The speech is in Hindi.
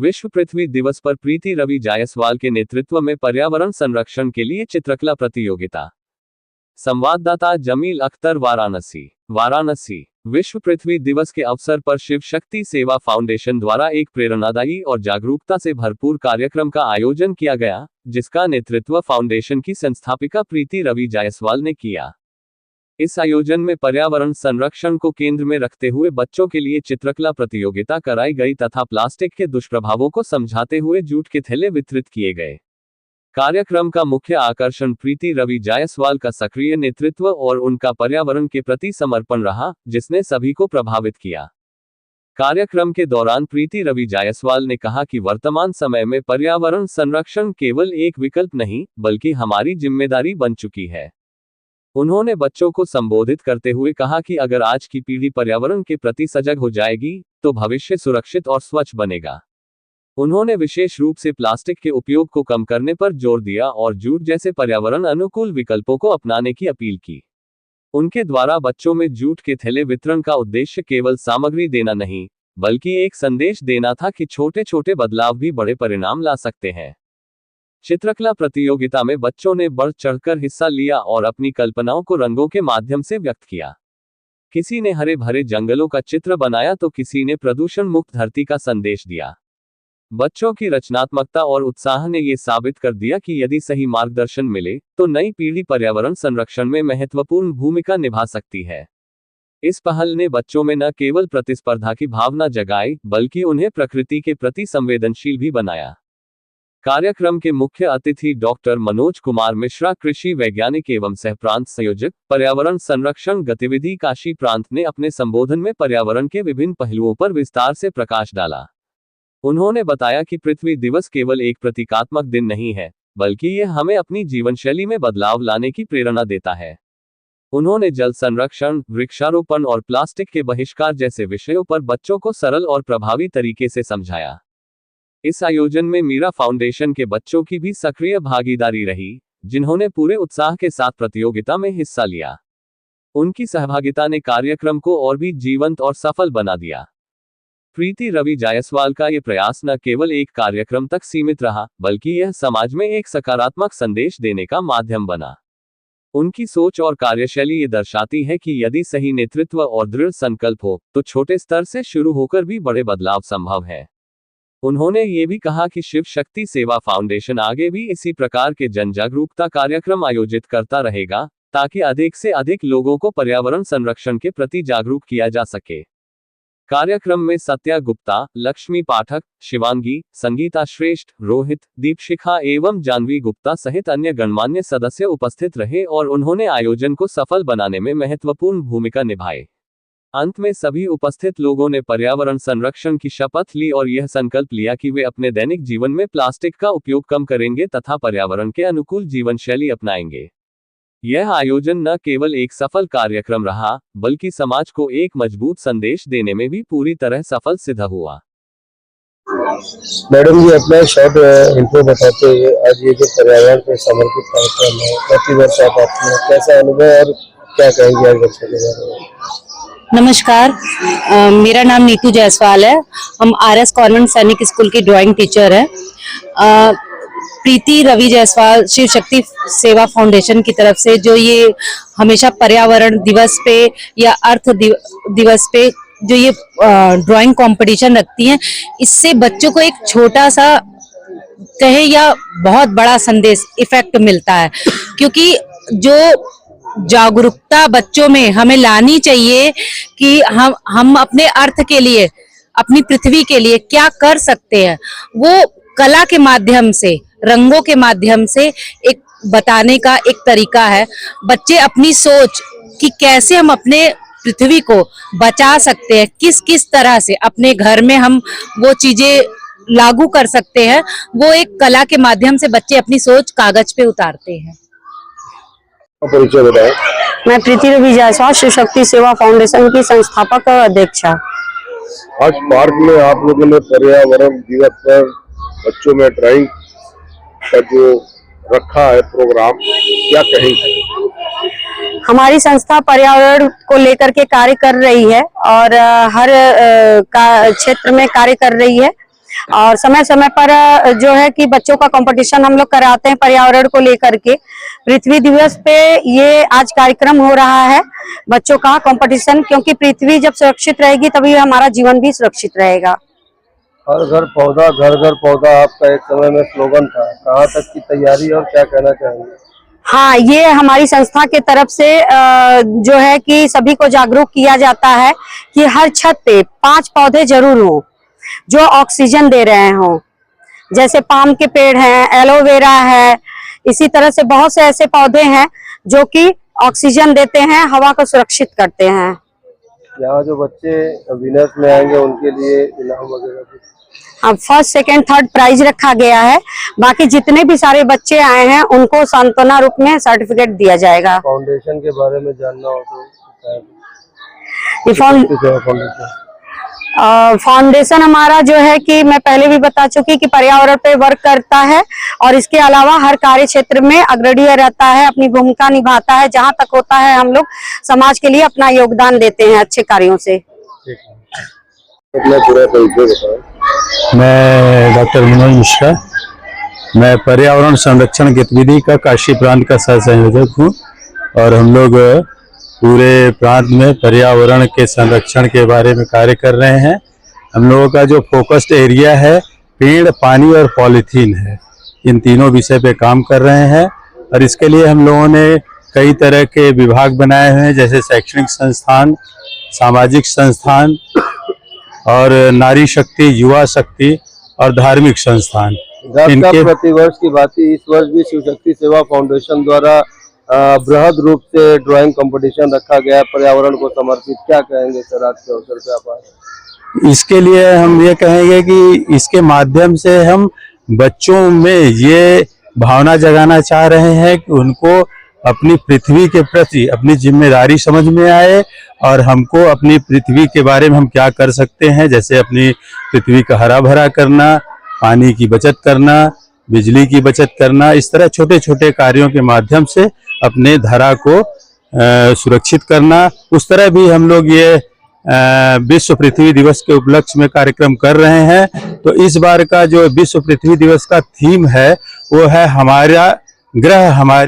विश्व पृथ्वी दिवस पर प्रीति रवि जायसवाल के नेतृत्व में पर्यावरण संरक्षण के लिए चित्रकला प्रतियोगिता। संवाददाता जमील अख्तर, वाराणसी। विश्व पृथ्वी दिवस के अवसर पर शिव शक्ति सेवा फाउंडेशन द्वारा एक प्रेरणादायी और जागरूकता से भरपूर कार्यक्रम का आयोजन किया गया, जिसका नेतृत्व फाउंडेशन की संस्थापिका प्रीति रवि जायसवाल ने किया। इस आयोजन में पर्यावरण संरक्षण को केंद्र में रखते हुए बच्चों के लिए चित्रकला प्रतियोगिता कराई गई तथा प्लास्टिक के दुष्प्रभावों को समझाते हुए जूट के थैले वितरित किए गए। कार्यक्रम का मुख्य आकर्षण प्रीति रवि जायसवाल का सक्रिय नेतृत्व और उनका पर्यावरण के प्रति समर्पण रहा, जिसने सभी को प्रभावित किया। कार्यक्रम के दौरान प्रीति रवि जायसवाल ने कहा कि वर्तमान समय में पर्यावरण संरक्षण केवल एक विकल्प नहीं, बल्कि हमारी जिम्मेदारी बन चुकी है। उन्होंने बच्चों को संबोधित करते हुए कहा कि अगर आज की पीढ़ी पर्यावरण के प्रति सजग हो जाएगी, तो भविष्य सुरक्षित और स्वच्छ बनेगा। उन्होंने विशेष रूप से प्लास्टिक के उपयोग को कम करने पर जोर दिया और जूट जैसे पर्यावरण अनुकूल विकल्पों को अपनाने की अपील की। उनके द्वारा बच्चों में जूट के थैले वितरण का उद्देश्य केवल सामग्री देना नहीं, बल्कि एक संदेश देना था कि छोटे छोटे बदलाव भी बड़े परिणाम ला सकते हैं। चित्रकला प्रतियोगिता में बच्चों ने बढ़ चढ़कर हिस्सा लिया और अपनी कल्पनाओं को रंगों के माध्यम से व्यक्त किया। किसी ने हरे भरे जंगलों का चित्र बनाया तो किसी ने प्रदूषण मुक्त धरती का संदेश दिया। बच्चों की रचनात्मकता और उत्साह ने ये साबित कर दिया कि यदि सही मार्गदर्शन मिले, तो नई पीढ़ी पर्यावरण संरक्षण में महत्वपूर्ण भूमिका निभा सकती है। इस पहल ने बच्चों में न केवल प्रतिस्पर्धा की भावना जगाई, बल्कि उन्हें प्रकृति के प्रति संवेदनशील भी बनाया। कार्यक्रम के मुख्य अतिथि डॉक्टर मनोज कुमार मिश्रा, कृषि वैज्ञानिक एवं सह प्रांत संयोजक, पर्यावरण संरक्षण गतिविधि काशी प्रांत, ने अपने संबोधन में पर्यावरण के विभिन्न पहलुओं पर विस्तार से प्रकाश डाला। उन्होंने बताया कि पृथ्वी दिवस केवल एक प्रतीकात्मक दिन नहीं है, बल्कि यह हमें अपनी जीवनशैली में बदलाव लाने की प्रेरणा देता है। उन्होंने जल संरक्षण, वृक्षारोपण और प्लास्टिक के बहिष्कार जैसे विषयों पर बच्चों को सरल और प्रभावी तरीके से समझाया। इस आयोजन में मीरा फाउंडेशन के बच्चों की भी सक्रिय भागीदारी रही, जिन्होंने पूरे उत्साह के साथ प्रतियोगिता में हिस्सा लिया। उनकी सहभागिता ने कार्यक्रम को और भी जीवंत और सफल बना दिया। प्रीति रवि जायसवाल का ये प्रयास न केवल एक कार्यक्रम तक सीमित रहा, बल्कि यह समाज में एक सकारात्मक संदेश देने का माध्यम बना। उनकी सोच और कार्यशैली ये दर्शाती है कि यदि सही नेतृत्व और दृढ़ संकल्प हो, तो छोटे स्तर से शुरू होकर भी बड़े बदलाव संभव है। उन्होंने ये भी कहा कि शिव शक्ति सेवा फाउंडेशन आगे भी इसी प्रकार के जन जागरूकता कार्यक्रम आयोजित करता रहेगा, ताकि अधिक से अधिक लोगों को पर्यावरण संरक्षण के प्रति जागरूक किया जा सके। कार्यक्रम में सत्या गुप्ता, लक्ष्मी पाठक, शिवांगी, संगीता श्रेष्ठ, रोहित, दीपशिखा एवं जानवी गुप्ता सहित अन्य गणमान्य सदस्य उपस्थित रहे और उन्होंने आयोजन को सफल बनाने में महत्वपूर्ण भूमिका निभाई। अंत में सभी उपस्थित लोगों ने पर्यावरण संरक्षण की शपथ ली और यह संकल्प लिया कि वे अपने दैनिक जीवन में प्लास्टिक का उपयोग कम करेंगे तथा पर्यावरण के अनुकूल जीवन शैली अपनाएंगे। यह आयोजन न केवल एक सफल कार्यक्रम रहा, बल्कि समाज को एक मजबूत संदेश देने में भी पूरी तरह सफल सिद्ध हुआ। मैडम जी, अपना शॉर्ट इंट्रो बताते हुए आज ये जो पर्यावरण पर समर्पित कार्यक्रम है, प्रतिवर्ष आप अपना कैसा अनुभव और क्या कहेंगे आज बच्चों के बारे में? नमस्कार, मेरा नाम नीतू जायसवाल है। हम आरएस कॉन्वेंट सैनिक स्कूल की ड्राइंग टीचर है। प्रीति रवि जायसवाल शिव शक्ति सेवा फाउंडेशन की तरफ से जो ये हमेशा पर्यावरण दिवस पे या अर्थ दिवस पे जो ये ड्राइंग कंपटीशन रखती हैं, इससे बच्चों को एक छोटा सा कहे या बहुत बड़ा संदेश इफेक्ट मिलता है। क्योंकि जो जागरूकता बच्चों में हमें लानी चाहिए कि हम अपने अर्थ के लिए, अपनी पृथ्वी के लिए क्या कर सकते हैं, वो कला के माध्यम से, रंगों के माध्यम से एक बताने का एक तरीका है। बच्चे अपनी सोच कि कैसे हम अपने पृथ्वी को बचा सकते हैं, किस किस तरह से अपने घर में हम वो चीजें लागू कर सकते हैं, वो एक कला के माध्यम से बच्चे अपनी सोच कागज पे उतारते हैं। परिचय बताएं। मैं प्रीति रवि जायसवाल शिव शक्ति सेवा फाउंडेशन की संस्थापक और अध्यक्ष। आज पार्क में आप लोगों ने पर्यावरण दिवस पर बच्चों में ड्राइंग का जो रखा है प्रोग्राम, क्या कहेंगे? हमारी संस्था पर्यावरण को लेकर के कार्य कर रही है और हर क्षेत्र में कार्य कर रही है। और समय समय पर जो है कि बच्चों का कंपटीशन हम लोग कराते हैं पर्यावरण को लेकर के। पृथ्वी दिवस पे ये आज कार्यक्रम हो रहा है बच्चों का कंपटीशन, क्योंकि पृथ्वी जब सुरक्षित रहेगी तभी हमारा जीवन भी सुरक्षित रहेगा। हर घर पौधा आपका एक समय में स्लोगन था, कहाँ तक की तैयारी और क्या कहना चाहेंगे? हाँ, ये हमारी संस्था के तरफ से जो है कि सभी को जागरूक किया जाता है कि हर छत पे 5 पौधे जरूर हों जो ऑक्सीजन दे रहे हों। जैसे पाम के पेड़ हैं, एलोवेरा है, इसी तरह से बहुत से ऐसे पौधे हैं जो कि ऑक्सीजन देते हैं, हवा को सुरक्षित करते हैं। यहाँ जो बच्चे विनर्स में आएंगे उनके लिए इनाम वगैरह कुछ? अब फर्स्ट सेकंड थर्ड प्राइज रखा गया है। बाकी जितने भी सारे बच्चे आए हैं उनको सांत्वना रूप में सर्टिफिकेट दिया जाएगा। फाउंडेशन के बारे में जानना हो तो फाउंडेशन हमारा जो है कि मैं पहले भी बता चुकी कि पर्यावरण पे वर्क करता है और इसके अलावा हर कार्य क्षेत्र में अग्रणीय रहता है, अपनी भूमिका निभाता है। जहां तक होता है हम लोग समाज के लिए अपना योगदान देते हैं अच्छे कार्यों से। अपना पूरा परिचय बताएं। मैं डॉक्टर मनोज मिश्रा, मैं पर्यावरण संरक्षण गतिविधि का काशी प्रांत का सह संयोजक हूँ और हम लोग पूरे प्रांत में पर्यावरण के संरक्षण के बारे में कार्य कर रहे हैं। हम लोगों का जो फोकस्ड एरिया है पेड़, पानी और पॉलीथीन है, इन तीनों विषय पे काम कर रहे हैं और इसके लिए हम लोगों ने कई तरह के विभाग बनाए हुए हैं, जैसे शैक्षणिक संस्थान, सामाजिक संस्थान और नारी शक्ति, युवा शक्ति और धार्मिक संस्थान। इनके प्रतिवर्ष की बात इस वर्ष भी शिव शक्ति सेवा फाउंडेशन द्वारा बृहद रूप से ड्राइंग कंपटीशन रखा गया है पर्यावरण को समर्पित। क्या कहेंगे सर आज के अवसर पे आप? इसके लिए हम ये कहेंगे कि इसके माध्यम से हम बच्चों में ये भावना जगाना चाह रहे हैं कि उनको अपनी पृथ्वी के प्रति अपनी जिम्मेदारी समझ में आए और हमको अपनी पृथ्वी के बारे में हम क्या कर सकते हैं, जैसे अपनी पृथ्वी का हरा भरा करना, पानी की बचत करना, बिजली की बचत करना, इस तरह छोटे छोटे कार्यों के माध्यम से अपने धरा को सुरक्षित करना। उस तरह भी हम लोग ये विश्व पृथ्वी दिवस के उपलक्ष्य में कार्यक्रम कर रहे हैं। तो इस बार का जो विश्व पृथ्वी दिवस का थीम है वो है हमारा ग्रह हमारी